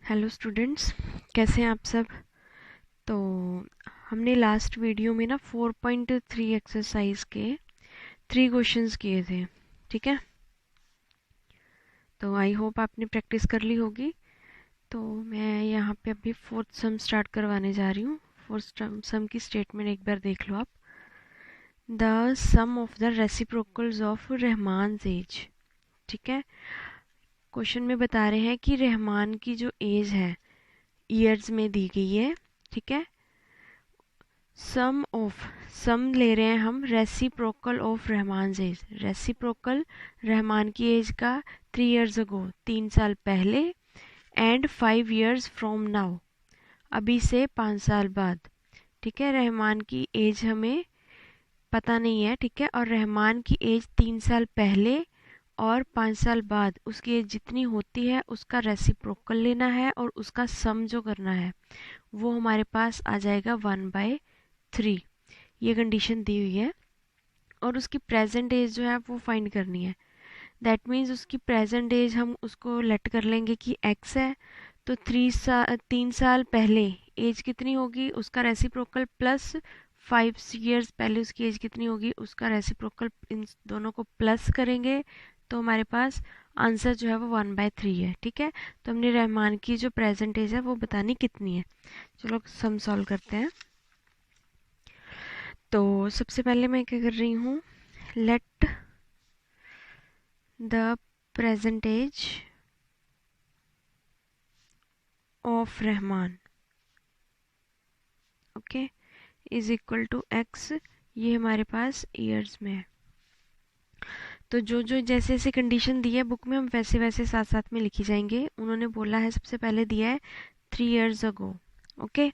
Hello students, कैसे हैं आप सब। तो हमने लास्ट वीडियो में ना 4.3 एक्सरसाइज के 3 क्वेश्चंस किए थे। ठीक है, तो आई होप आपने प्रैक्टिस कर ली होगी। तो मैं यहाँ पे अभी फोर्थ सम स्टार्ट करवाने जा रही हूँ। फोर्थ सम की स्टेटमेंट एक बार देख लो आप। The sum of the reciprocals of Rahman's age. ठीक है, क्वेश्चन में बता रहे हैं कि रहमान की जो एज है ईयर्स में दी गई है। ठीक है, सम ले रहे हैं हम reciprocal of Rahman age. Reciprocal Rahman की एज का 3 years अगो, 3 साल पहले, एंड 5 years फ्रॉम नाउ, अभी से 5 साल बाद। ठीक है, रहमान की एज हमें पता नहीं है। ठीक है, और रहमान की एज 3 साल पहले और 5 साल बाद उसकी एज जितनी होती है उसका रेसिप्रोकल लेना है, और उसका सम जो करना है वो हमारे पास आ जाएगा 1/3। ये कंडीशन दी हुई है, और उसकी प्रेजेंट एज जो है वो फाइंड करनी है। दैट मीन्स उसकी प्रेजेंट एज हम उसको लेट कर लेंगे कि x है, तो 3 साल पहले एज कितनी होगी उसका रेसिप्रोकल, प्लस 5 years पहले उसकी एज कितनी होगी उसका रेसिप्रोकल। इन दोनों को प्लस करेंगे तो हमारे पास आंसर जो है वो 1/3 है। ठीक है, तो हमने रहमान की जो प्रेजेंट एज है वो बतानी कितनी है। चलो सम सॉल्व करते हैं। तो सबसे पहले मैं क्या कर रही हूँ, let the present age of Rahman, okay, is equal to x। ये हमारे पास ईयर्स में है। तो जो जो जैसे जैसे कंडीशन दी है बुक में हम वैसे वैसे साथ साथ में लिखी जाएंगे। उन्होंने बोला है सबसे पहले दिया है 3 years अगो। ओके,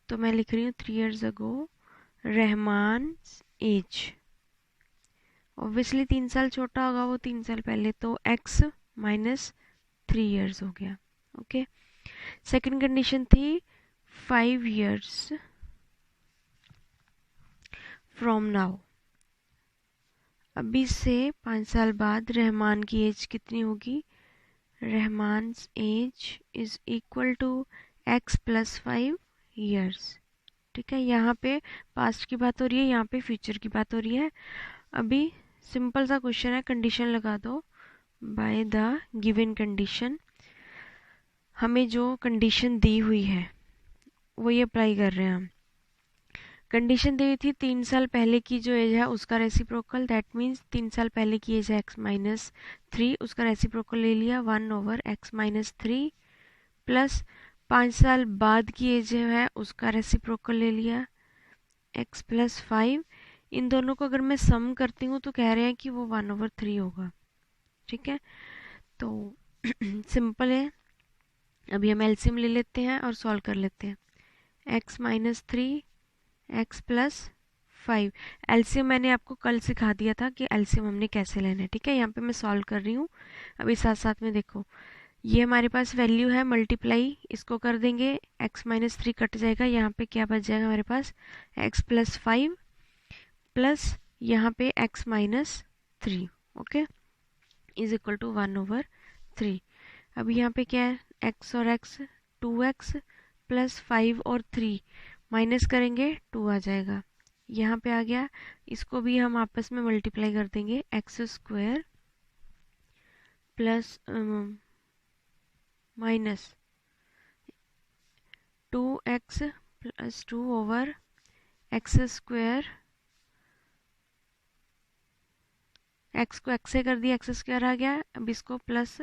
तो मैं लिख रही हूँ 3 years अगो रहमान एज। ऑब्वियसली 3 साल छोटा होगा वो 3 साल पहले, तो x माइनस 3 years हो गया। ओके, सेकंड कंडीशन थी 5 years फ्रॉम नाउ, अभी से 5 साल बाद रहमान की एज कितनी होगी। Rahman age is equal to x plus 5 years। ठीक है, यहाँ पे पास्ट की बात हो रही है, यहाँ पे फ्यूचर की बात हो रही है। अभी सिंपल सा क्वेश्चन है, कंडीशन लगा दो बाय द गिवन कंडीशन। हमें जो कंडीशन दी हुई है वो ये अप्लाई कर रहे हैं हम। कंडीशन दी हुई थी 3 साल पहले की जो एज है उसका रेसिप्रोकल, दैट मीन्स 3 साल पहले की एज है x माइनस 3, उसका रेसिप्रोकल ले लिया 1/x माइनस 3, प्लस 5 साल बाद की एज जो है उसका रेसिप्रोकल ले लिया x प्लस 5। इन दोनों को अगर मैं सम करती हूँ तो कह रहे हैं कि वो 1/3 होगा। ठीक है, तो सिंपल है। अभी हम एलसीएम ले लेते हैं और सॉल्व कर लेते हैं। x minus 3 x plus 5। LCM मैंने आपको कल सिखा दिया था कि एलसीएम हमने कैसे लेना है। ठीक है, यहाँ पे मैं सॉल्व कर रही हूँ। अभी साथ साथ में देखो, ये हमारे पास वैल्यू है, मल्टीप्लाई इसको कर देंगे, x माइनस 3 कट जाएगा, यहाँ पे क्या बच जाएगा हमारे पास x प्लस 5 प्लस यहाँ पे x minus 3, okay, is equal to 1/3। अब यहाँ पे क्या है, x और x 2x प्लस 5 और 3 माइनस करेंगे 2 आ जाएगा, यहाँ पे आ गया। इसको भी हम आपस में मल्टीप्लाई कर देंगे, x square plus minus 2x plus 2 over x square, x को एक्स से कर दिया, एक्स स्क्वायर आ गया। अब इसको प्लस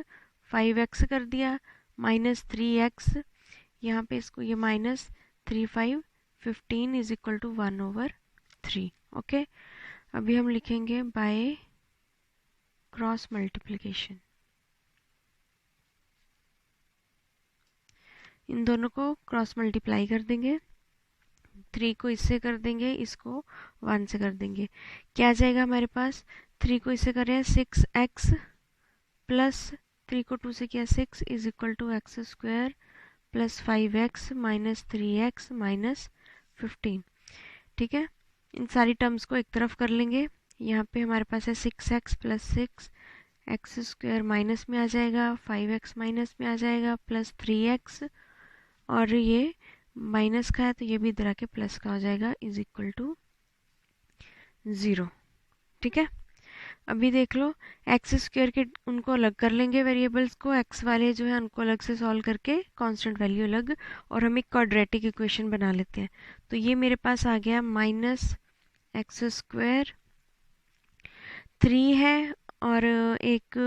5x कर दिया, माइनस 3x, यहाँ पे इसको ये minus 3 5 15 is equal to 1/3। Okay, अभी हम लिखेंगे बाय क्रॉस मल्टीप्लिकेशन। इन दोनों को क्रॉस मल्टीप्लाई कर देंगे, 3 को इससे कर देंगे, इसको 1 से कर देंगे। क्या आ जाएगा हमारे पास, 3 को इससे करें 6x प्लस 3 को 2 से किया 6 is equal to x square plus 5x minus 3x minus 15। ठीक है, इन सारी टर्म्स को एक तरफ कर लेंगे। यहाँ पे हमारे पास है 6x plus 6 x square minus में आ जाएगा, 5x माइनस में आ जाएगा, प्लस 3x, और ये माइनस का है तो ये भी इधर आके प्लस का हो जाएगा, इज इक्वल टू 0। ठीक है, अभी देख लो एक्स स्क्वायर के उनको अलग कर लेंगे वेरिएबल्स को, एक्स वाले जो है उनको अलग से सॉल्व करके कांस्टेंट वैल्यू अलग, और हम एक क्वाड्रेटिक इक्वेशन बना लेते हैं। तो ये मेरे पास आ गया माइनस एक्स स्क्वायर 3 है और एक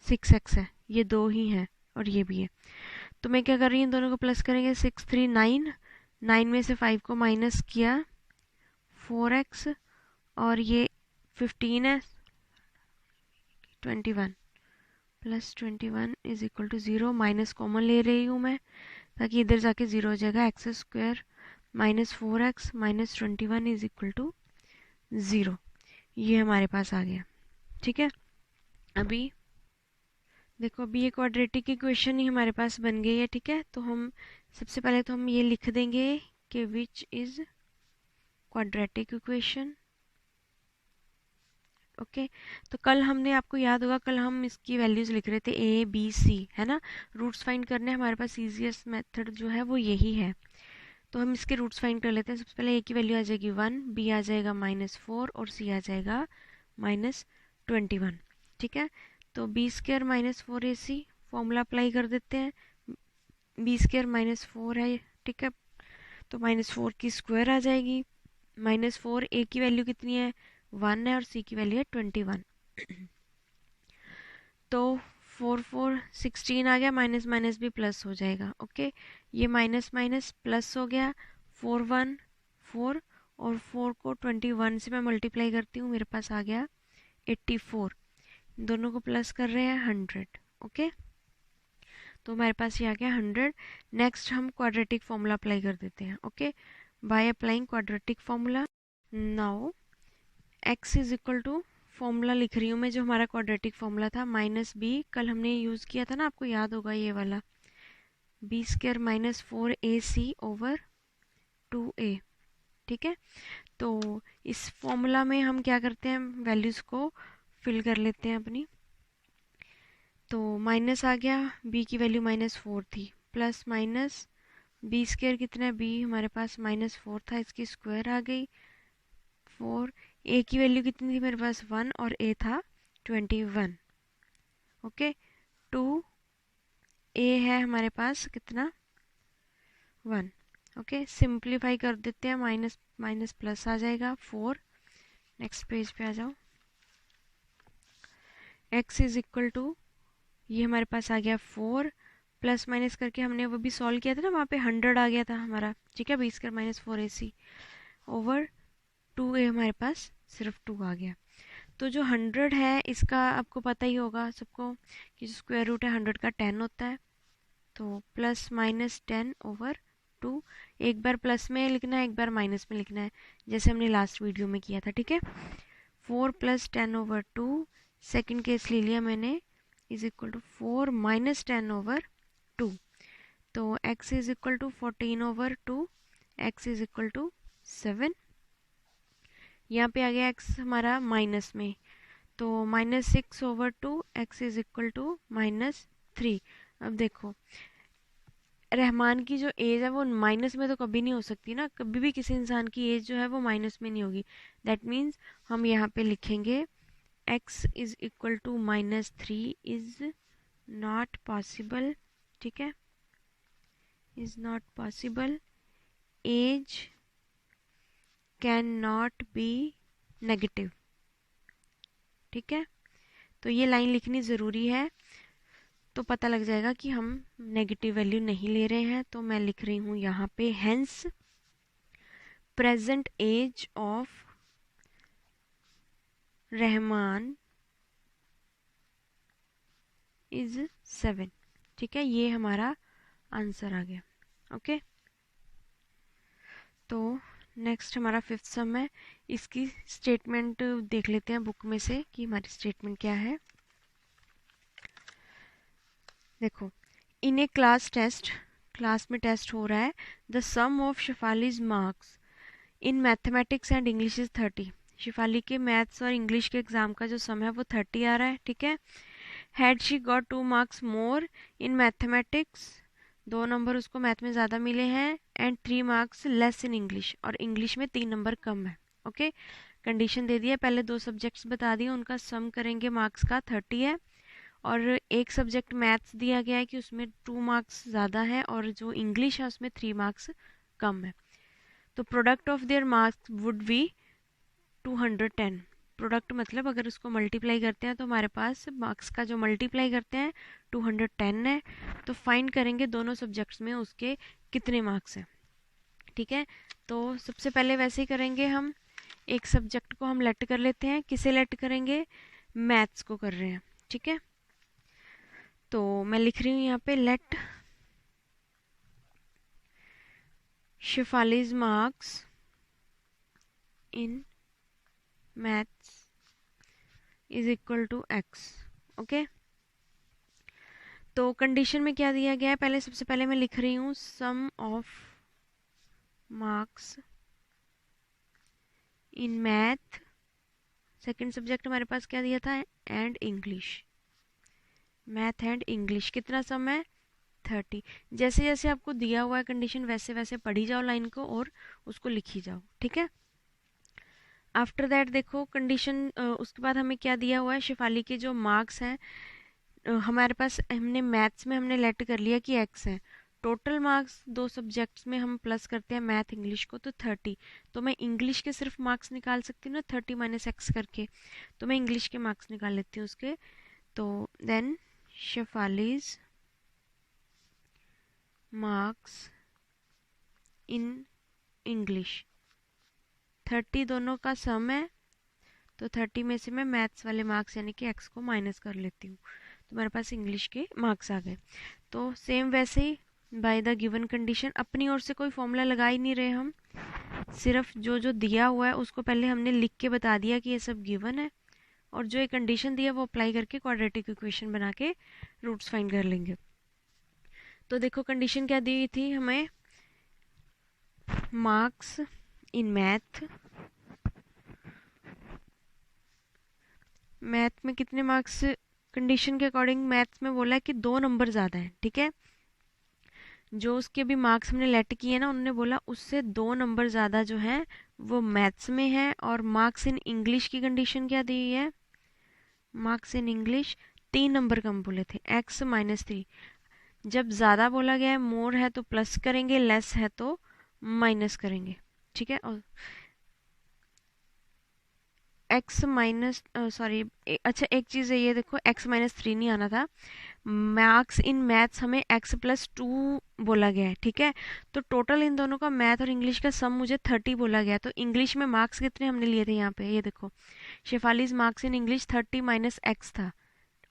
6x है, ये दो ही हैं और ये भी है। तो मैं क्या कर रही हूँ, दोनों को प्लस करेंगे, 6 3 9, 9 में से 5 को माइनस किया 4x, और ये 15 है, 21 plus 21 is equal to 0। Minus common ले रही हूँ मैं ताकि इधर जाके 0 हो जाएगा। X square minus 4x minus 21 is equal to 0, ये हमारे पास आ गया। ठीक है, अभी देखो अभी ये क्वाड्रेटिक इक्वेशन ही हमारे पास बन गई है। ठीक है, तो हम सबसे पहले तो हम ये लिख देंगे कि विच इज क्वाड्रेटिक इक्वेशन। ओके, तो कल हमने, आपको याद होगा कल हम इसकी वैल्यूज लिख रहे थे a b c, है ना। रूट्स फाइंड करने हमारे पास इजीएस्ट मेथड जो है वो यही है। तो हम इसके रूट्स फाइंड कर लेते हैं। सबसे पहले a की वैल्यू आ जाएगी 1, b आ जाएगा -4 और c आ जाएगा -21। ठीक है, तो b square -4ac formula apply कर देते हैं। b स्क्वायर -4 है, ठीक है, तो -4 की स्क्वायर आ जाएगी। -4 a की वैल्यू कितनी है, 1 है, और c की वैल्यू है 21। तो 4 4 16 आ गया, माइनस माइनस भी प्लस हो जाएगा। ओके, ये माइनस माइनस प्लस हो गया, 4 1 4, और 4 को 21 से मैं मल्टीप्लाई करती हूँ, मेरे पास आ गया 84। दोनों को प्लस कर रहे हैं 100। ओके, तो हमारे पास ये आ गया 100। नेक्स्ट हम क्वाड्रेटिक फॉर्मूला अप्लाई कर देते हैं। Okay, by applying quadratic formula, now x is equal to, formula लिख रही हूँ मैं जो हमारा क्वाड्रेटिक फॉर्मूला था, -b, कल हमने यूज़ किया था ना, आपको याद होगा ये वाला, b square -4ac over 2a। ठीक है, तो इस फॉर्मूला में हम क्या करते हैं, वैल्यूज़ को फिल कर लेते हैं अपनी। तो माइनस आ गया, b की वैल्यू -4 थी, प्लस माइनस b स्क्वायर कितना है, b हमारे पास -4 था, इसकी स्क्वायर आ गई 4। a की वैल्यू कितनी थी मेरे पास 1, और a था 21। ओके, 2 a है हमारे पास कितना 1। ओके, सिंप्लीफाई कर देते हैं, माइनस माइनस प्लस आ जाएगा 4। नेक्स्ट पेज पे आ जाओ। x इज इक्वल टू, ये हमारे पास आ गया 4, प्लस माइनस करके हमने वो भी सॉल्व किया था ना, वहाँ पे 100 आ गया था हमारा। ठीक है, 20 कर -4ac ओवर 2a, हमारे पास सिर्फ 2 आ गया। तो जो 100 है इसका आपको पता ही होगा सबको कि जो स्क्वायर रूट है 100 का 10 होता है। तो प्लस माइनस 10 ओवर 2, एक बार प्लस में लिखना है, एक बार माइनस में लिखना है, जैसे हमने लास्ट वीडियो में किया था। ठीक है, 4 + 10 ओवर 2, सेकेंड केस ले लिया मैंने, इज इक्वल टू 4 - 10 ओवर 2। तो x is equal to 14 over 2, x is equal to 7। यहाँ पे आ गया x हमारा माइनस में, तो -6 over 2, x is equal to -3। अब देखो रहमान की जो एज है वो माइनस में तो कभी नहीं हो सकती ना, कभी भी किसी इंसान की एज जो है वो माइनस में नहीं होगी। दैट मीन्स हम यहाँ पे लिखेंगे x is equal to -3 is not possible. ठीक है, is not possible, age can not be negative. ठीक है, तो ये लाइन लिखनी ज़रूरी है, तो पता लग जाएगा कि हम नेगेटिव वैल्यू नहीं ले रहे हैं। तो मैं लिख रही हूँ यहाँ पे hence present age of Rahman is 7। ठीक है, ये हमारा आंसर आ गया। ओके, तो नेक्स्ट हमारा 5th सम है, इसकी स्टेटमेंट देख लेते हैं बुक में से कि हमारी स्टेटमेंट क्या है। देखो, in a class test, class में टेस्ट हो रहा है, the sum of Shifali's marks in mathematics and English is 30। Shifali के मैथ्स और इंग्लिश के एग्ज़ाम का जो सम है वो 30 आ रहा है। ठीक है, had she got 2 marks more in mathematics, 2 number उसको मैथ में ज़्यादा मिले हैं, and 3 marks less in English, और इंग्लिश में 3 नंबर कम है। ओके, कंडीशन दे दिया, पहले 2 सब्जेक्ट्स बता दिए, उनका सम करेंगे मार्क्स का 30 है, और एक सब्जेक्ट मैथ्स दिया गया है कि उसमें 2 मार्क्स ज़्यादा है, और जो इंग्लिश है उसमें 3 मार्क्स कम है। तो product of their marks would be 210। Product मतलब अगर उसको मल्टीप्लाई करते हैं तो हमारे पास मार्क्स का जो मल्टीप्लाई करते हैं 210 है। तो फाइंड करेंगे दोनों सब्जेक्ट्स में उसके कितने मार्क्स हैं। ठीक है, तो सबसे पहले वैसे ही करेंगे, हम एक सब्जेक्ट को हम लेट कर लेते हैं। किसे लेट करेंगे? मैथ्स को कर रहे हैं। ठीक है, तो मैं लिख रही हूँ यहाँ पे let Shefali's marks in maths is equal to x. Okay, तो कंडीशन में क्या दिया गया है, पहले सबसे पहले मैं लिख रही हूँ sum of marks in math, second subject हमारे पास क्या दिया था, and English, math and English, कितना सम है 30। जैसे जैसे आपको दिया हुआ है कंडीशन वैसे वैसे पढ़ी जाओ लाइन को और उसको लिखी जाओ। ठीक है, आफ्टर दैट देखो कंडीशन, उसके बाद हमें क्या दिया हुआ है, शेफाली के जो मार्क्स हैं हमारे पास, हमने मैथ्स में हमने लेट कर लिया कि एक्स है। टोटल मार्क्स 2 सब्जेक्ट्स में हम प्लस करते हैं मैथ इंग्लिश को, तो 30। तो मैं इंग्लिश के सिर्फ मार्क्स निकाल सकती हूँ ना 30 माइनस एक्स करके, तो मैं इंग्लिश के मार्क्स निकाल लेती हूँ उसके। तो then Shefali's marks in English 30 दोनों का सम है, तो 30 में से मैं मैथ्स वाले मार्क्स यानी कि एक्स को माइनस कर लेती हूँ, तो मेरे पास इंग्लिश के मार्क्स आ गए। तो सेम वैसे ही बाय द गिवन कंडीशन, अपनी ओर से कोई फॉर्मूला लगा ही नहीं रहे हम, सिर्फ जो जो दिया हुआ है उसको पहले हमने लिख के बता दिया कि ये सब गिवन है, और जो एक कंडीशन दिया वो अप्लाई करके क्वाड्रेटिक इक्वेशन बना के रूट्स फाइंड कर लेंगे। तो देखो कंडीशन क्या दी थी हमें, मार्क्स इन मैथ, मैथ में कितने मार्क्स, कंडीशन के अकॉर्डिंग मैथ्स में बोला है कि 2 नंबर ज़्यादा है। ठीक है, जो उसके भी मार्क्स हमने लेट किए ना, उन्होंने बोला उससे 2 नंबर ज़्यादा जो है वो मैथ्स में है। और मार्क्स इन इंग्लिश की कंडीशन क्या दी है, मार्क्स इन इंग्लिश 3 नंबर कम बोले थे, x माइनस 3। जब ज़्यादा बोला गया है, मोर है तो प्लस करेंगे, लेस है तो माइनस करेंगे। ठीक है, और x माइनस सॉरी, अच्छा एक चीज़ है ये देखो, x माइनस 3 नहीं आना था, मार्क्स इन मैथ्स हमें x प्लस 2 बोला गया है। ठीक है, तो टोटल इन दोनों का मैथ और इंग्लिश का सम मुझे 30 बोला गया, तो इंग्लिश में मार्क्स कितने हमने लिए थे यहाँ पे, ये देखो Shefali's marks in English 30 minus x था।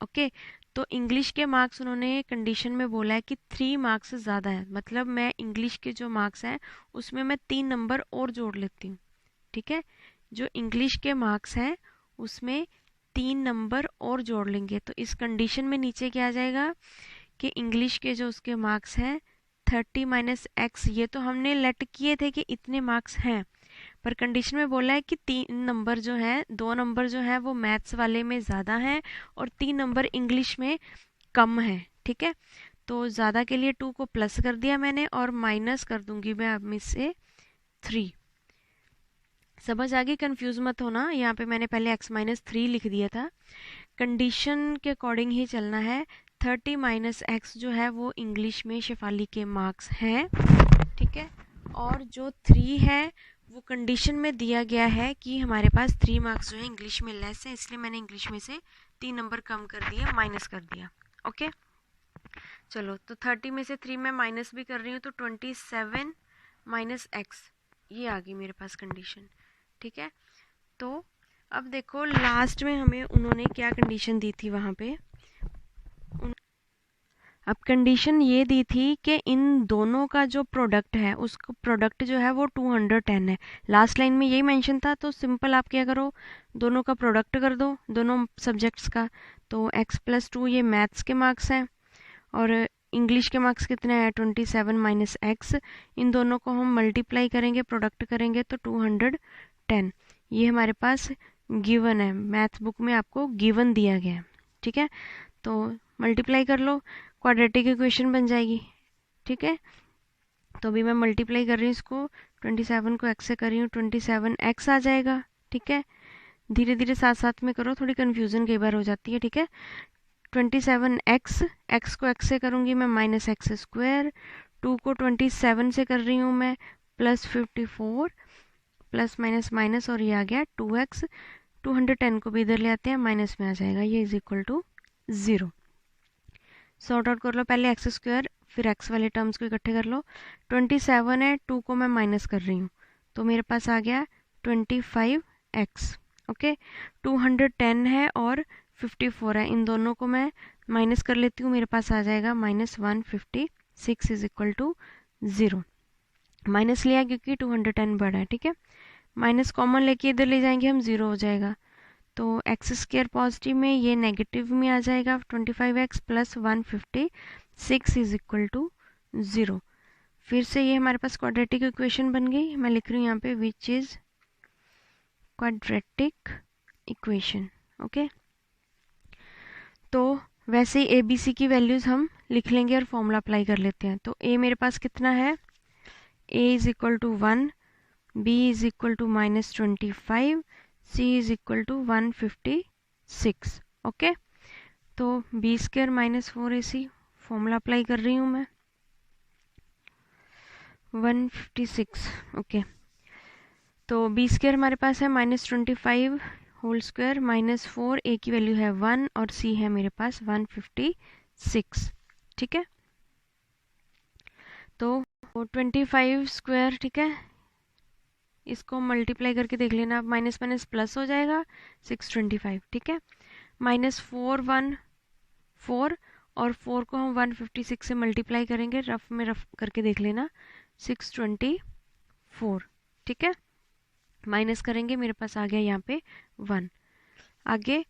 ओके, तो इंग्लिश के मार्क्स उन्होंने कंडीशन में बोला है कि 3 मार्क्स ज़्यादा है, मतलब मैं इंग्लिश के जो मार्क्स हैं उसमें मैं 3 नंबर और जोड़ लेती हूँ। ठीक है, जो इंग्लिश के मार्क्स हैं उसमें 3 नंबर और जोड़ लेंगे, तो इस कंडीशन में नीचे क्या आ जाएगा कि इंग्लिश के जो उसके मार्क्स हैं 30 माइनस एक्स, ये तो हमने लेट किए थे कि इतने मार्क्स हैं, पर कंडीशन में बोला है कि 3 नंबर जो है, 2 नंबर जो है वो मैथ्स वाले में ज़्यादा हैं और 3 नंबर इंग्लिश में कम है। ठीक है, तो ज़्यादा के लिए 2 को प्लस कर दिया मैंने, और माइनस कर दूंगी मैं अब इससे 3। समझ आ गई, कंफ्यूज मत होना, यहाँ पे मैंने पहले x माइनस 3 लिख दिया था। कंडीशन के अकॉर्डिंग ही चलना है। 30 माइनस एक्स जो है वो इंग्लिश में शेफाली के मार्क्स हैं। ठीक है, और जो 3 है वो कंडीशन में दिया गया है कि हमारे पास 3 मार्क्स जो है इंग्लिश में लेस है, इसलिए मैंने इंग्लिश में से 3 नंबर कम कर दिया, माइनस कर दिया। ओके, चलो, तो 30 में से 3 मैं माइनस भी कर रही हूँ, तो 27 माइनस एक्स, ये आ गई मेरे पास कंडीशन। ठीक है, तो अब देखो लास्ट में हमें उन्होंने क्या कंडीशन दी थी वहाँ पे, अब कंडीशन ये दी थी कि इन दोनों का जो प्रोडक्ट है उसको प्रोडक्ट जो है वो 210 है। लास्ट लाइन में यही मेंशन था, तो सिंपल आप क्या करो, दोनों का प्रोडक्ट कर दो दोनों सब्जेक्ट्स का। तो x प्लस 2 ये मैथ्स के मार्क्स हैं, और इंग्लिश के मार्क्स कितने हैं 27 माइनस एक्स, इन दोनों को हम मल्टीप्लाई करेंगे, प्रोडक्ट करेंगे तो 210। ये हमारे पास गिवन है, मैथ बुक में आपको गिवन दिया गया है। ठीक है, तो मल्टीप्लाई कर लो, क्वाड्रेटिक इक्वेशन बन जाएगी। ठीक है, तो अभी मैं मल्टीप्लाई कर रही हूँ इसको, 27 को x से कर रही हूँ, 27x आ जाएगा। ठीक है, धीरे धीरे साथ साथ में करो, थोड़ी कन्फ्यूज़न कई बार हो जाती है। ठीक है, 27x, x को x से करूँगी मैं माइनस एक्स स्क्वायर, 2 को 27 से कर रही हूँ मैं प्लस 54, प्लस माइनस माइनस और ये आ गया 2x, 210 को भी इधर ले आते हैं, माइनस में आ जाएगा, ये is equal to 0। Sort out कर लो पहले एक्स स्क्वायर, फिर एक्स वाले टर्म्स को इकट्ठे कर लो। 27 है, 2 को मैं माइनस कर रही हूँ, तो मेरे पास आ गया 25x। ओके, 210 है और 54 है, इन दोनों को मैं माइनस कर लेती हूँ, मेरे पास आ जाएगा minus 156 is equal to 0। Minus लिया क्योंकि 210 बड़ा है। ठीक है, माइनस कॉमन लेके इधर ले जाएंगे हम, 0 हो जाएगा, तो एक्स स्क्वायर पॉजिटिव में, ये नेगेटिव में आ जाएगा, 25x plus 156 is equal to 0। फिर से ये हमारे पास क्वाड्रेटिक इक्वेशन बन गई, मैं लिख रही हूँ यहाँ पे विच इज क्वाड्रेटिक इक्वेशन। ओके, तो वैसे ही ए बी सी की वैल्यूज़ हम लिख लेंगे और फॉर्मूला अप्लाई कर लेते हैं। तो ए मेरे पास कितना है, a is equal to 1, b is equal to minus 25, c is equal to 156। Okay, तो b square minus 4ac formula apply कर रही हूँ मैं, 156। ओके, तो बी स्क्वायर हमारे पास है माइनस 25 होल स्क्वायर माइनस 4, ए की वैल्यू है 1 और सी है मेरे पास 156। ठीक है, तो 25 स्क्वायर, ठीक है, इसको मल्टीप्लाई करके देख लेना, माइनस माइनस प्लस हो जाएगा 625। ठीक है, माइनस 414 और 4 को हम 156 से मल्टीप्लाई करेंगे, रफ में रफ करके देख लेना, 624। ठीक है, माइनस करेंगे, मेरे पास आ गया यहाँ पे 1। आगे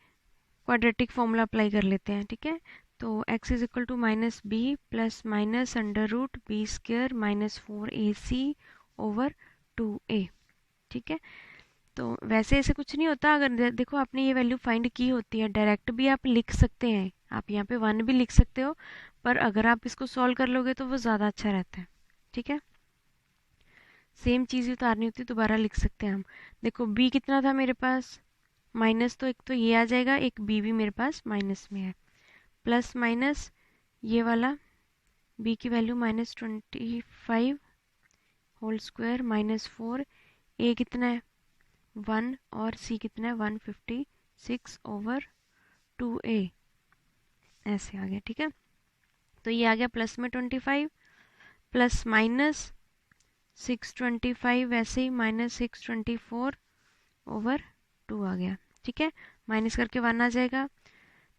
क्वाड्रेटिक फॉर्मूला अप्लाई कर लेते हैं। ठीक है, तो x is equal to minus b plus minus under root b square minus 4ac over 2a। ठीक है, तो वैसे ऐसे कुछ नहीं होता, अगर देखो आपने ये वैल्यू फाइंड की होती है, डायरेक्ट भी आप लिख सकते हैं, आप यहाँ पे 1 भी लिख सकते हो, पर अगर आप इसको सॉल्व कर लोगे तो वो ज़्यादा अच्छा रहता है। ठीक है, सेम चीज़ उतारनी होती है, दोबारा लिख सकते हैं हम। देखो b कितना था मेरे पास, माइनस, तो एक तो ये आ जाएगा, एक b भी मेरे पास माइनस में है, प्लस माइनस ये वाला b की value minus 25 whole square minus 4, a कितना है 1 और c कितना है 156 ओवर 2a, ऐसे आ गया। ठीक है, तो ये आ गया प्लस में 25 प्लस माइनस 625, वैसे ही माइनस 624 ओवर 2 आ गया। ठीक है, माइनस करके 1 आ जाएगा,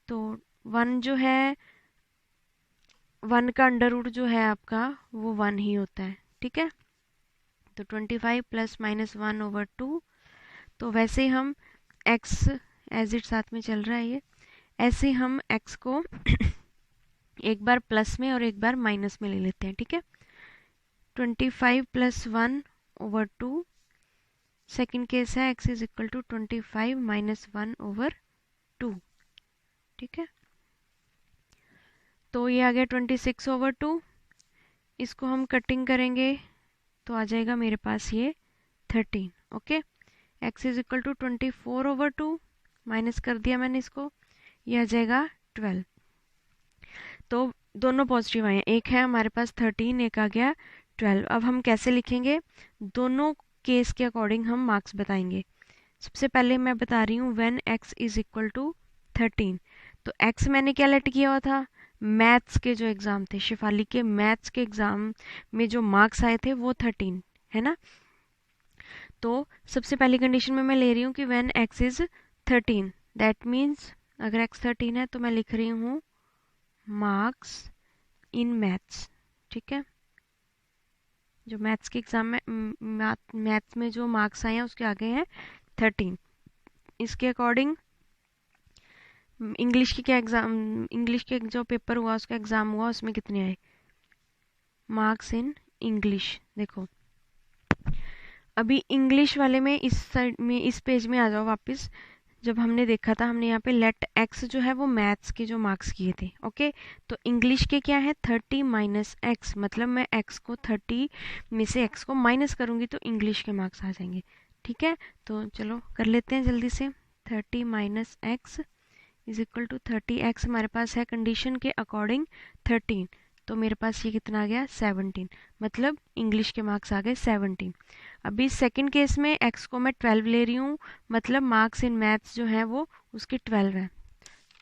तो 1 जो है, 1 का अंडर रूट जो है आपका वो 1 ही होता है। ठीक है, तो 25 प्लस माइनस 1 ओवर 2, तो वैसे ही हम x एज इट साथ में चल रहा है ये, ऐसे हम x को एक बार प्लस में और एक बार माइनस में ले लेते हैं। ठीक है, 25 प्लस 1 ओवर 2, सेकेंड केस है x is equal to 25 minus 1 over 2। ठीक है, तो ये आ गया 26 ओवर 2, इसको हम कटिंग करेंगे तो आ जाएगा मेरे पास ये 13। Okay, x is equal to 24 over 2, minus कर दिया मैंने इसको, ये आ जाएगा 12। तो दोनों पॉजिटिव आए हैं, एक है हमारे पास 13, एक आ गया 12। अब हम कैसे लिखेंगे, दोनों केस के अकॉर्डिंग हम मार्क्स बताएंगे। सबसे पहले मैं बता रही हूँ when x is equal to 13, तो x मैंने क्या लेट किया हुआ था, मैथ्स के जो एग्ज़ाम थे, शेफाली के मैथ्स के एग्ज़ाम में जो मार्क्स आए थे वो 13 है ना। तो सबसे पहली कंडीशन में मैं ले रही हूँ कि when x is 13, that means अगर x 13 है तो मैं लिख रही हूँ मार्क्स इन मैथ्स। ठीक है, जो मैथ्स के एग्ज़ाम में मैथ्स में जो मार्क्स आए हैं उसके आगे हैं 13। इसके अकॉर्डिंग इंग्लिश की क्या एग्ज़ाम, इंग्लिश के जो पेपर हुआ उसका एग्ज़ाम हुआ उसमें कितने आए मार्क्स इन इंग्लिश। देखो अभी इंग्लिश वाले में इस साइड में, इस पेज में आ जाओ वापस, जब हमने देखा था, हमने यहाँ पे लेट एक्स जो है वो मैथ्स के जो मार्क्स किए थे। ओके, तो इंग्लिश के क्या है 30 माइनस एक्स, मतलब मैं एक्स को 30 में से एक्स को माइनस करूँगी तो इंग्लिश के मार्क्स आ जाएंगे। ठीक है, तो चलो कर लेते हैं जल्दी से। 30 minus x is equal to 30, x हमारे पास है कंडीशन के अकॉर्डिंग 13, तो मेरे पास ये कितना आ गया 17, मतलब इंग्लिश के मार्क्स आ गए 17। अभी सेकंड केस में एक्स को मैं 12 ले रही हूँ, मतलब मार्क्स इन मैथ्स जो है वो उसके 12 है।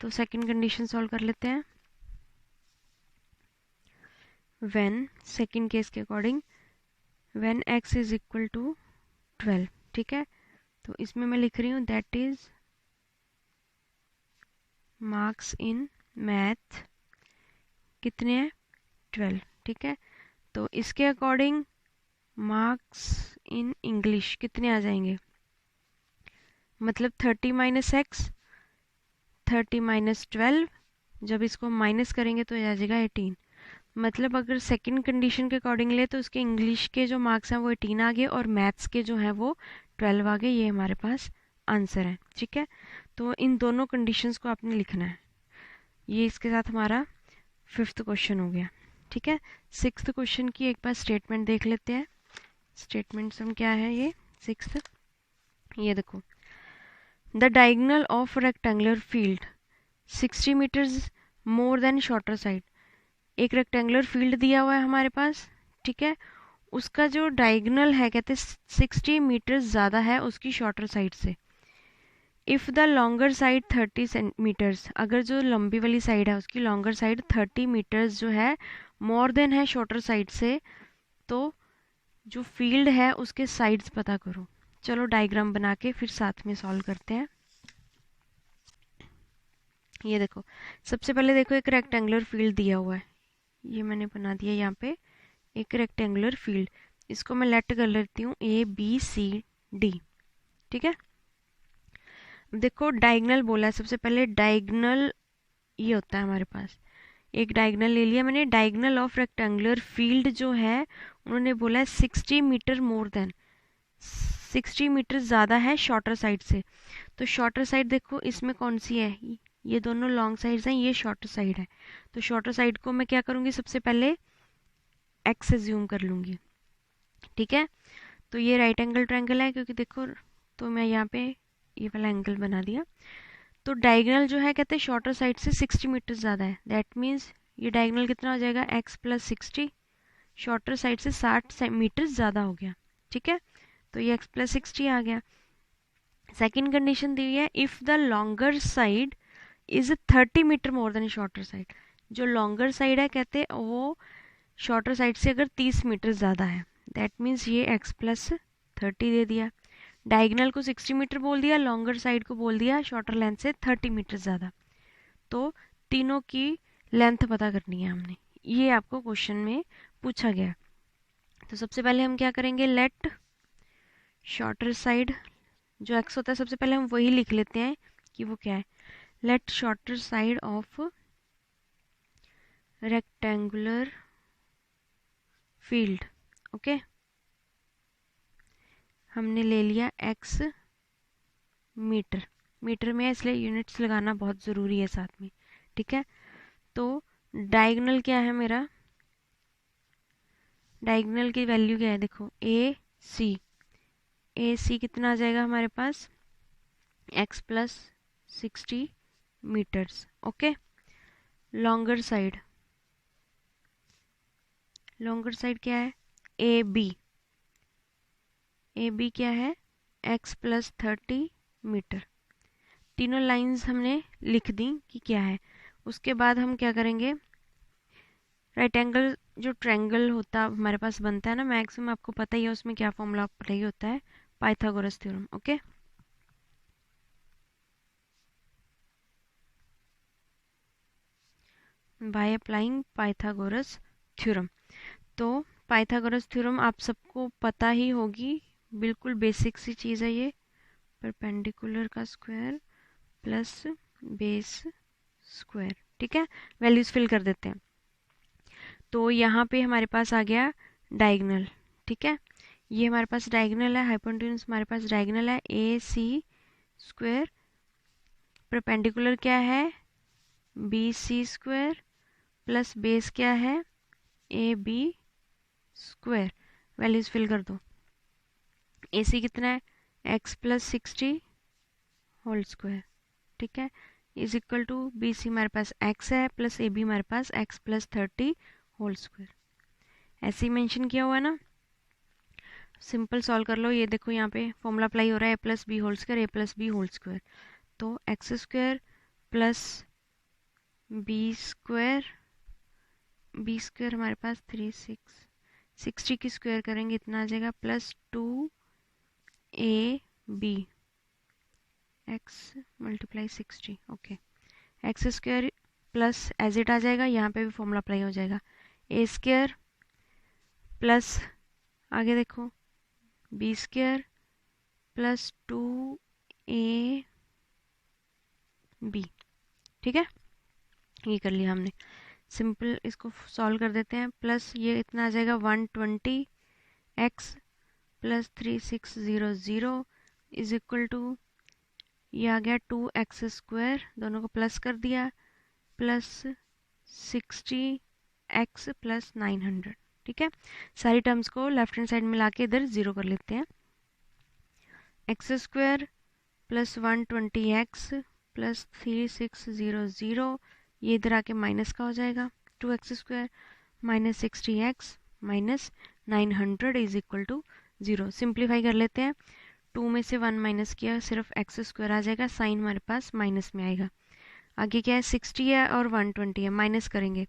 तो सेकंड कंडीशन सॉल्व कर लेते हैं। व्हेन, सेकंड केस के according, when x is equal to 12, ठीक है, तो इसमें मैं लिख रही हूँ that is marks in math कितने हैं 12, ठीक है, तो इसके अकॉर्डिंग मार्क्स इन इंग्लिश कितने आ जाएंगे, मतलब 30 माइनस एक्स, 30 माइनस 12, जब इसको माइनस करेंगे तो आ जाएगा 18। मतलब अगर सेकंड कंडीशन के अकॉर्डिंग ले तो उसके इंग्लिश के जो मार्क्स हैं वो 18 आ गए और मैथ्स के जो हैं वो 12 आ गए। ये हमारे पास आंसर है। ठीक है, तो इन दोनों कंडीशंस को आपने लिखना है। ये इसके साथ हमारा 5th क्वेश्चन हो गया। ठीक है, 6th क्वेश्चन की एक बार स्टेटमेंट देख लेते हैं। स्टेटमेंट सम क्या है ये 6th, ये देखो, the diagonal of rectangular field 60 meters more than shorter side. एक रेक्टेंगुलर फील्ड दिया हुआ है हमारे पास, ठीक है, उसका जो डायगोनल है कहते 60 मीटर ज़्यादा है उसकी शॉर्टर साइड से। If the longer side 30 meters, अगर जो लंबी वाली साइड है उसकी लॉन्गर साइड 30 मीटर्स जो है मोर देन है शॉर्टर साइड से, तो जो फील्ड है उसके साइड्स पता करो। चलो डायग्राम बना के फिर साथ में सॉल्व करते हैं। ये देखो, सबसे पहले देखो एक रेक्टेंगुलर फील्ड दिया हुआ है, ये मैंने बना दिया यहाँ पे एक रेक्टेंगुलर फील्ड। इसको मैं लेट कर लेती हूँ ABCD। ठीक है, देखो डायगोनल बोला है, सबसे पहले डायगोनल ये होता है हमारे पास, एक डायगोनल ले लिया मैंने। डायगोनल ऑफ रेक्टेंगुलर फील्ड जो है उन्होंने बोला है 60 मीटर मोर देन, 60 मीटर ज़्यादा है शॉर्टर साइड से। तो शॉर्टर साइड देखो इसमें कौन सी है, ये दोनों लॉन्ग साइड्स हैं, ये शॉर्टर साइड है। तो शॉर्टर साइड को मैं क्या करूँगी, सबसे पहले एक्स एज्यूम कर लूँगी। ठीक है, तो ये राइट एंगल ट्रायंगल है क्योंकि देखो, तो मैं यहाँ पे ये वाला एंगल बना दिया। तो डायगोनल जो है कहते हैं शॉर्टर साइड से 60 मीटर ज़्यादा है, दैट मीन्स ये डायगोनल कितना हो जाएगा x + 60, शॉर्टर साइड से 60 मीटर ज़्यादा हो गया। ठीक है, तो ये x + 60 आ गया। सेकेंड कंडीशन दी है if the longer side is 30 meter more than shorter side. जो लॉन्गर साइड है कहते हैं वो शॉर्टर साइड से अगर 30 मीटर ज़्यादा है, दैट मीन्स ये x + 30 दे दिया। डायगोनल को 60 मीटर बोल दिया, लॉन्गर साइड को बोल दिया शॉर्टर लेंथ से 30 मीटर ज़्यादा। तो तीनों की लेंथ पता करनी है हमने, ये आपको क्वेश्चन में पूछा गया। तो सबसे पहले हम क्या करेंगे, लेट शॉर्टर साइड, जो x होता है सबसे पहले हम वही लिख लेते हैं कि वो क्या है। Let shorter side of rectangular field, okay, हमने ले लिया x मीटर, मीटर में है इसलिए यूनिट्स लगाना बहुत ज़रूरी है साथ में। ठीक है, तो डायगोनल क्या है मेरा, डायगोनल की वैल्यू क्या है देखो AC, AC कितना आ जाएगा हमारे पास x + 60 meters. Okay, longer side, longer side क्या है AB, AB क्या है x + 30 मीटर। तीनों लाइंस हमने लिख दी कि क्या है। उसके बाद हम क्या करेंगे, राइट एंगल जो ट्रायंगल होता हमारे पास बनता है ना मैक्सिमम, आपको पता ही है उसमें क्या फॉर्मूला पता ही होता है, Pythagoras theorem. Okay, by applying Pythagoras theorem. तो पाइथागोरस थ्योरम आप सबको पता ही होगी, बिल्कुल बेसिक सी चीज़ है ये, परपेंडिकुलर का स्क्वायर प्लस बेस स्क्वायर। ठीक है, वैल्यूज फिल कर देते हैं। तो यहाँ पे हमारे पास आ गया डायगोनल। ठीक है, ये हमारे पास डायगोनल है, हाइपोटेन्यूज हमारे पास डायगोनल है AC² परपेंडिकुलर क्या है, B C square plus base क्या है, A B square. Values fill कर दो। ए सी कितना है, एक्स प्लस 60 होल स्क्वायर, ठीक है, is equal to B C हमारे पास एक्स है प्लस ए बी हमारे पास एक्स प्लस 30 होल स्क्वायर। ऐसे ही मेंशन किया हुआ है ना, सिंपल सॉल्व कर लो। ये देखो यहाँ पे फॉर्मूला अप्लाई हो रहा है, a plus b whole square, a plus b whole square. तो x square plus b square, b square हमारे पास 60 की स्क्वायर करेंगे इतना आ जाएगा, plus 2 a b x multiply 60, okay. X square plus as it आ जाएगा, यहाँ पे भी फॉर्मूला अप्लाई हो जाएगा, ए स्क्वायर प्लस आगे देखो b square plus 2 a b, ठीक है, ये कर लिया हमने। सिंपल इसको सॉल्व कर देते हैं। प्लस ये इतना आ जाएगा 120 x plus 3600 is equal to, ये आ गया 2x स्क्वायर, दोनों को प्लस कर दिया, प्लस 60x प्लस 900, ठीक है। सारी टर्म्स को लेफ्ट हैंड साइड में लाके इधर 0 कर लेते हैं। X square plus 120x plus 3600, ये इधर आके माइनस का हो जाएगा, 2x square minus 60x minus 900 is equal to 0। Simplify कर लेते हैं, 2 में से 1 माइनस किया, सिर्फ एक्स स्क्वायर आ जाएगा, साइन हमारे पास माइनस में आएगा। आगे क्या है, 60 है और 120 है, माइनस करेंगे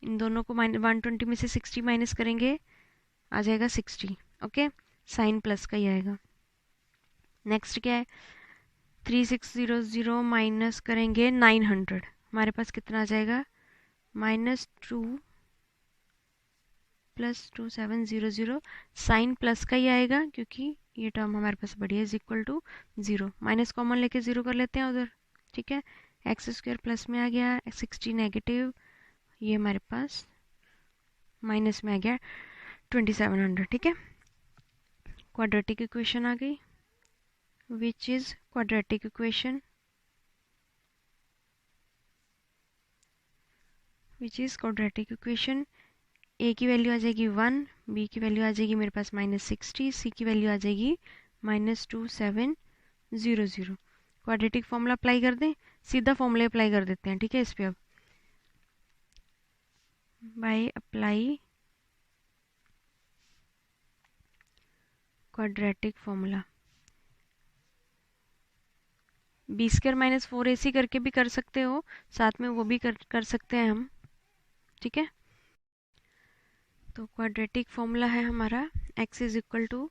इन दोनों को, 120 में से 60 माइनस करेंगे आ जाएगा 60, ओके, साइन प्लस का ही आएगा। नेक्स्ट क्या है, 3600 माइनस करेंगे 900, हमारे पास कितना आ जाएगा, -2 प्लस 2700, साइन प्लस का ही आएगा क्योंकि ये टर्म हमारे पास बढ़ी है, is equal to 0। Minus common लेके 0 कर लेते हैं उधर, ठीक है। एक्स स्क्वायर प्लस में आ गया, 60 नेगेटिव, ये हमारे पास माइनस में आ गया 2700, ठीक है। क्वाड्रेटिक इक्वेशन आ गई, which is quadratic equation, which is quadratic equation. A की वैल्यू आ जाएगी 1, बी की वैल्यू आ जाएगी मेरे पास -60, सी की वैल्यू आ जाएगी -2700। क्वाड्रेटिक फॉर्मूला अप्लाई कर दें, सीधा फॉर्मूला अप्लाई कर देते हैं, ठीक है। इस पे अब by apply quadratic formula, b square minus 4ac करके भी कर सकते हो, साथ में वो भी कर सकते हैं हम, ठीक है। तो क्वाड्रेटिक फॉर्मूला है हमारा, x is equal to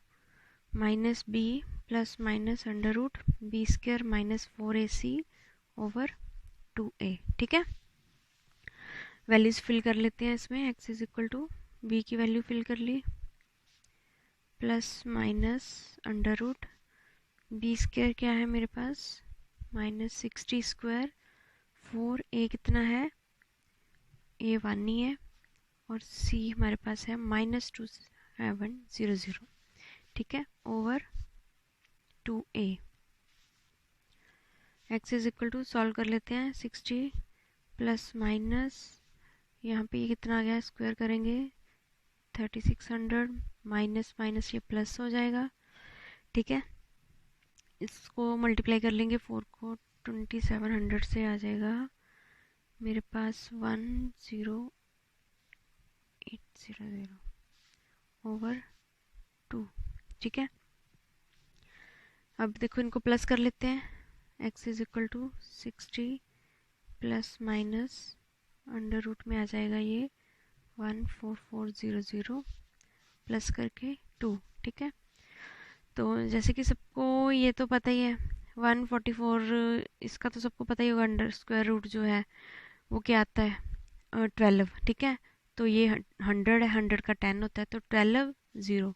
minus b plus minus under root b square minus 4ac over 2a, ठीक है। वैल्यूज फिल कर लेते हैं इसमें, x is equal to b की वैल्यू फिल कर ली, plus minus under root b square क्या है मेरे पास -60 स्क्वायर, 4a कितना है, a 1 ही है, और c हमारे पास है -2700, ठीक है, over 2a। x is equal to solve कर लेते हैं, 60 प्लस माइनस यहाँ पे ये कितना आ गया, स्क्वायर करेंगे 3600, माइनस माइनस ये प्लस हो जाएगा, ठीक है। इसको मल्टीप्लाई कर लेंगे, 4 को 2700 से आ जाएगा मेरे पास 10800 ओवर 2, ठीक है। अब देखो इनको प्लस कर लेते हैं, x is equal to 60 plus minus under root में आ जाएगा ये 14400 प्लस करके 2, ठीक है। तो जैसे कि सबको ये तो पता ही है, 144 इसका तो सबको पता ही होगा, अंडर स्क्वायर रूट जो है वो क्या आता है 12, ठीक है। तो ये 100 है, 100 का 10 होता है, तो 12 0,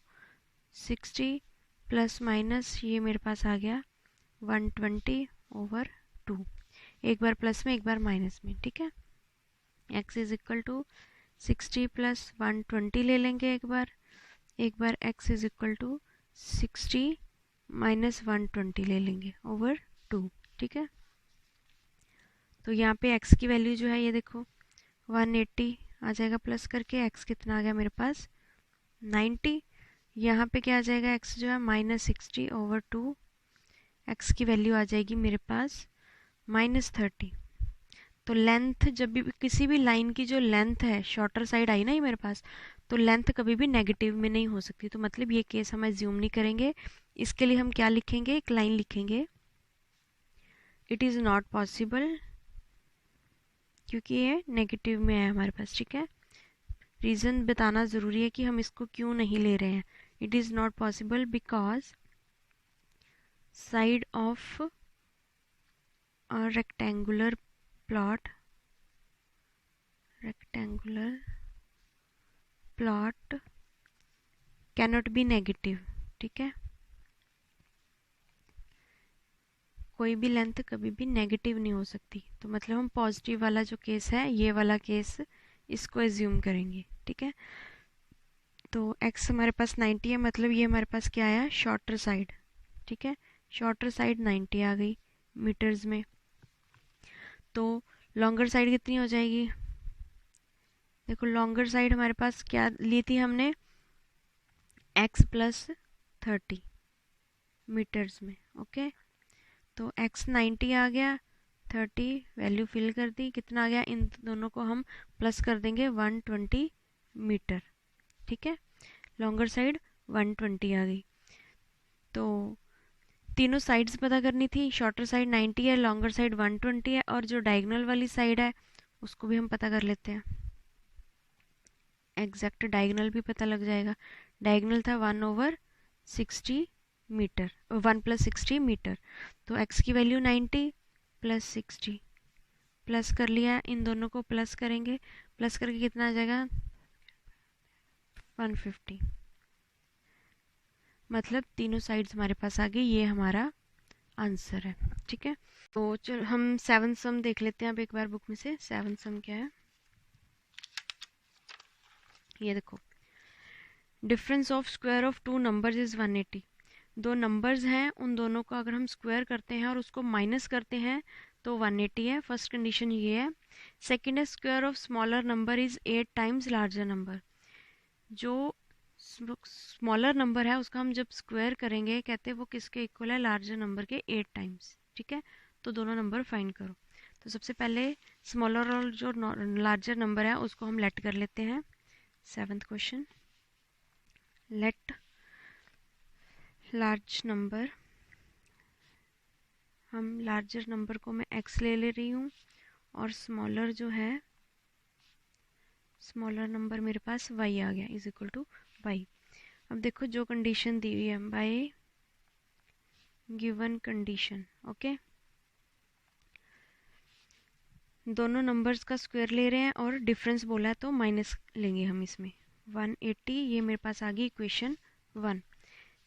60 प्लस माइनस ये मेरे पास आ गया 120 ओवर 2, एक बार प्लस में एक बार माइनस में, ठीक है। x is equal to 60 plus 120 ले लेंगे एक बार x is equal to 60 minus 120 ले लेंगे ओवर 2, ठीक है। तो यहाँ पे x की वैल्यू जो है ये देखो 180 आ जाएगा प्लस करके, x कितना आ गया मेरे पास 90। यहाँ पे क्या आ जाएगा, x जो है -60/2, x की वैल्यू आ जाएगी मेरे पास -30। तो लेंथ जब भी किसी भी लाइन की जो लेंथ है शॉर्टर साइड आई ना ये मेरे पास, तो लेंथ कभी भी नेगेटिव में नहीं हो सकती। तो मतलब ये केस हम एज्यूम नहीं करेंगे। इसके लिए हम क्या लिखेंगे, एक लाइन लिखेंगे, इट इज़ नॉट पॉसिबल, क्योंकि ये नेगेटिव में है हमारे पास। ठीक है, रीज़न बताना ज़रूरी है कि हम इसको क्यों नहीं ले रहे हैं। It is not possible because side of a rectangular plot cannot be negative। ठीक है, कोई भी लेंथ कभी भी नेगेटिव नहीं हो सकती। तो मतलब हम पॉजिटिव वाला जो केस है, ये वाला केस, इसको एज्यूम करेंगे। ठीक है, तो x हमारे पास 90 है, मतलब ये हमारे पास क्या आया, शॉर्टर साइड। ठीक है, शॉर्टर साइड 90 आ गई मीटर्स में। तो लॉन्गर साइड कितनी हो जाएगी, देखो लॉन्गर साइड हमारे पास क्या ली थी हमने, x + 30 मीटर्स में। ओके, तो x 90 आ गया, 30 वैल्यू फिल कर दी, कितना आ गया, इन दोनों को हम प्लस कर देंगे 120 मीटर। ठीक है, लॉन्गर साइड 120 आ गई। तो तीनों साइड्स पता करनी थी, शॉर्टर साइड 90 है, लॉन्गर साइड 120 है, और जो डायगोनल वाली साइड है उसको भी हम पता कर लेते हैं। एग्जैक्ट डायगोनल भी पता लग जाएगा। डायगोनल था 1/60 मीटर, 1 + 60 मीटर। तो x की वैल्यू 90 + 60 प्लस कर लिया, इन दोनों को प्लस करेंगे, प्लस करके कितना आ जाएगा 150। मतलब तीनों साइड्स हमारे पास आ गई, ये हमारा आंसर है। ठीक है, तो चल हम 7 सम देख लेते हैं अब एक बार बुक में से। 7 सम क्या है, ये देखो, difference of square of two numbers is 180। दो नंबर्स हैं, उन दोनों को अगर हम स्क्वायर करते हैं और उसको माइनस करते हैं तो 180 है। फर्स्ट कंडीशन ये है। सेकंड है, square of smaller number is 8 times larger number. जो स्मॉलर नंबर है उसका हम जब स्क्वायर करेंगे, कहते हैं वो किसके इक्वल है, लार्जर नंबर के 8 टाइम्स। ठीक है, तो दोनों नंबर फाइंड करो। तो सबसे पहले स्मॉलर और जो लार्जर नंबर है उसको हम लेट कर लेते हैं। 7th question, let large number, हम लार्जर नंबर को मैं x ले रही हूँ, और स्मॉलर जो है, स्मॉलर नंबर मेरे पास y आ गया, इज इक्वल टू y। अब देखो जो कंडीशन दी हुई है, बाय गिवन कंडीशन। ओके, दोनों नंबर्स का स्क्वायर ले रहे हैं और डिफरेंस बोला है तो माइनस लेंगे हम इसमें। 180 ये मेरे पास आ गई इक्वेशन 1।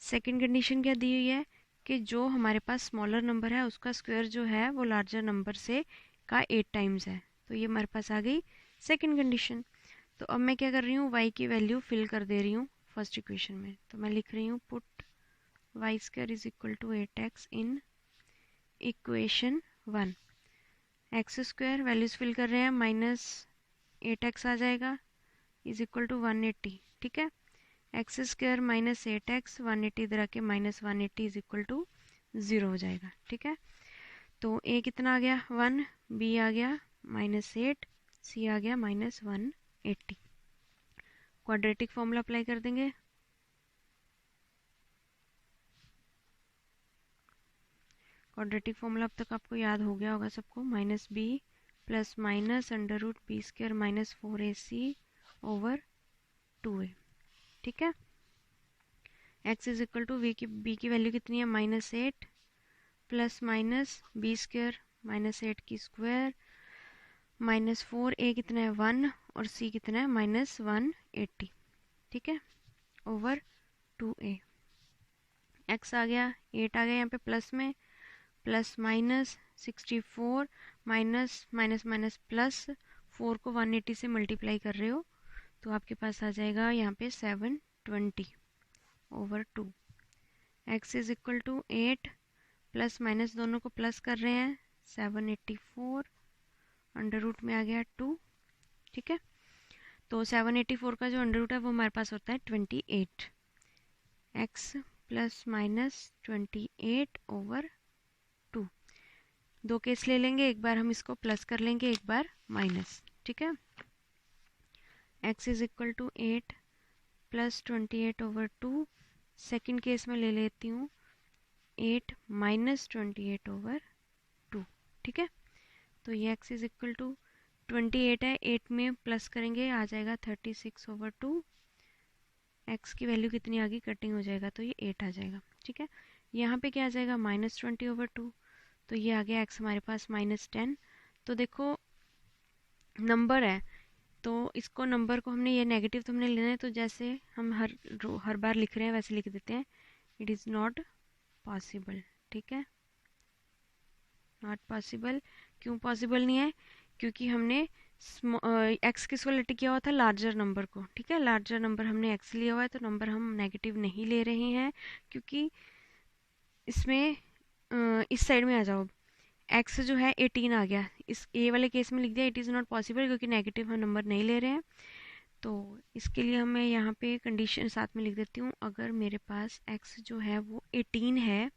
सेकंड कंडीशन क्या दी हुई है कि जो हमारे पास स्मॉलर नंबर है उसका स्क्वायर जो है वो लार्जर नंबर से का 8 टाइम्स है। तो ये हमारे पास आ गई सेकंड कंडीशन। तो अब मैं क्या कर रही हूँ, y की वैल्यू फिल कर दे रही हूँ फर्स्ट इक्वेशन में। तो मैं लिख रही हूँ put y² is equal to 8x in equation 1। X square values fill कर रहे हैं, -8x आ जाएगा इज इक्वल टू 180। ठीक है, एक्स स्क्वायर -8x, 180 इधर आके -180 इज इक्वल टू 0 हो जाएगा। ठीक है, तो a कितना आ गया 1, b आ गया -8, c आ गया -180। क्वाड्रेटिक फॉर्मूला अप्लाई कर देंगे। क्वाड्रेटिक फॉर्मूला अब तक आपको याद हो गया होगा सबको, -b + √b² -4ac/2a। ठीक है, x is equal to b की वैल्यू कितनी है, -8 प्लस माइनस b² -8 -4a कितना है 1, और c कितना है -180। ठीक है, ओवर 2a। x आ गया 8 आ गया यहाँ पे प्लस में, plus -64 minus minus minus plus 4 को 180 से मल्टीप्लाई कर रहे हो तो आपके पास आ जाएगा यहाँ पे 720/2। x is equal to 8 plus minus दोनों को प्लस कर रहे हैं 784 अंडर रूट में आ गया 2, ठीक है। तो 784 का जो अंडर रूट है वो हमारे पास होता है 28, x प्लस माइनस 28/2। दो केस ले लेंगे, एक बार हम इसको प्लस कर लेंगे, एक बार माइनस, ठीक है। x is equal to 8 plus 28/2। Second case में ले लेती हूँ 8 माइनस 28/2, ठीक है। तो ये x इज इक्वल टू 28 है, 8 में प्लस करेंगे आ जाएगा 36/2। x की वैल्यू कितनी आ गई, कटिंग हो जाएगा तो ये 8 आ जाएगा, ठीक है। यहाँ पे क्या आ जाएगा -20/2, तो ये आ गया x हमारे पास -10। तो देखो नंबर है तो इसको नंबर को हमने ये नेगेटिव तो हमने लेना है, तो जैसे हम हर बार लिख रहे हैं वैसे लिख देते हैं, इट इज़ नॉट पॉसिबल, ठीक है। नॉट पॉसिबल, क्यों पॉसिबल नहीं है, क्योंकि हमने एक्स किसको लेट किया हुआ था, लार्जर नंबर को, ठीक है। लार्जर नंबर हमने एक्स लिया हुआ है, तो नंबर हम नेगेटिव नहीं ले रहे हैं, क्योंकि इसमें इस साइड में आ जाओ, एक्स जो है 18 आ गया, इस ए वाले केस में लिख दिया इट इज़ नॉट पॉसिबल, क्योंकि नेगेटिव हम नंबर नहीं ले रहे हैं। तो इसके लिए मैं यहाँ पे कंडीशन साथ में लिख देती हूँ, अगर मेरे पास x जो है वो 18 है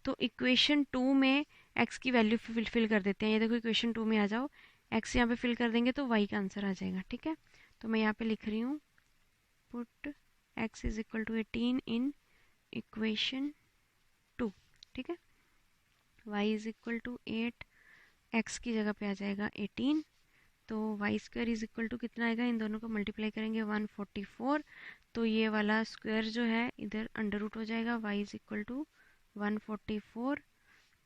तो इक्वेशन 2 में x की वैल्यू फिल कर देते हैं। ये देखो इक्वेशन 2 में आ जाओ, x यहाँ पे फिल कर देंगे तो y का आंसर आ जाएगा, ठीक है। तो मैं यहाँ पे लिख रही हूँ put x is equal to 18 in equation 2, ठीक है। y is equal to 8, x की जगह पे आ जाएगा 18, तो y square is equal to कितना आएगा, इन दोनों को मल्टीप्लाई करेंगे 144, तो ये वाला स्क्वायर जो है इधर अंडर रूट हो जाएगा, y इज इक्वल टू 144,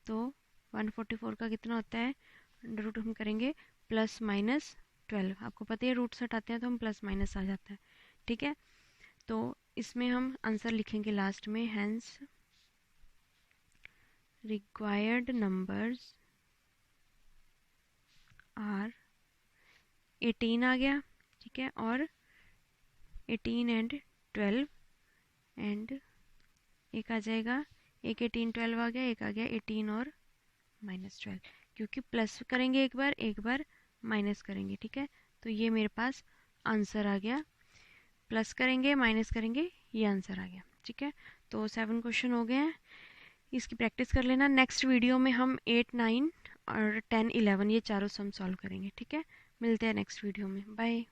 तो 144 का कितना होता है, अंडर रूट हम करेंगे प्लस माइनस 12, आपको पता है रूट्स हटाते हैं तो हम प्लस माइनस आ जाता है, ठीक है। तो इसमें हम आंसर लिखेंगे लास्ट में, हैंस रिक्वायर्ड नंबर्स आर 18 आ गया, ठीक है, और 18 एंड 12 एंड एक आ जाएगा, एक 18 12 आ गया, एक आ गया 18 और -12, क्योंकि प्लस करेंगे एक बार माइनस करेंगे, ठीक है। तो ये मेरे पास आंसर आ गया, प्लस करेंगे माइनस करेंगे, ये आंसर आ गया, ठीक है। तो 7 क्वेश्चन हो गए हैं, इसकी प्रैक्टिस कर लेना। नेक्स्ट वीडियो में हम 8 9 और 10 11 ये चारों सम सॉल्व करेंगे, ठीक है। मिलते हैं नेक्स्ट वीडियो में, बाय।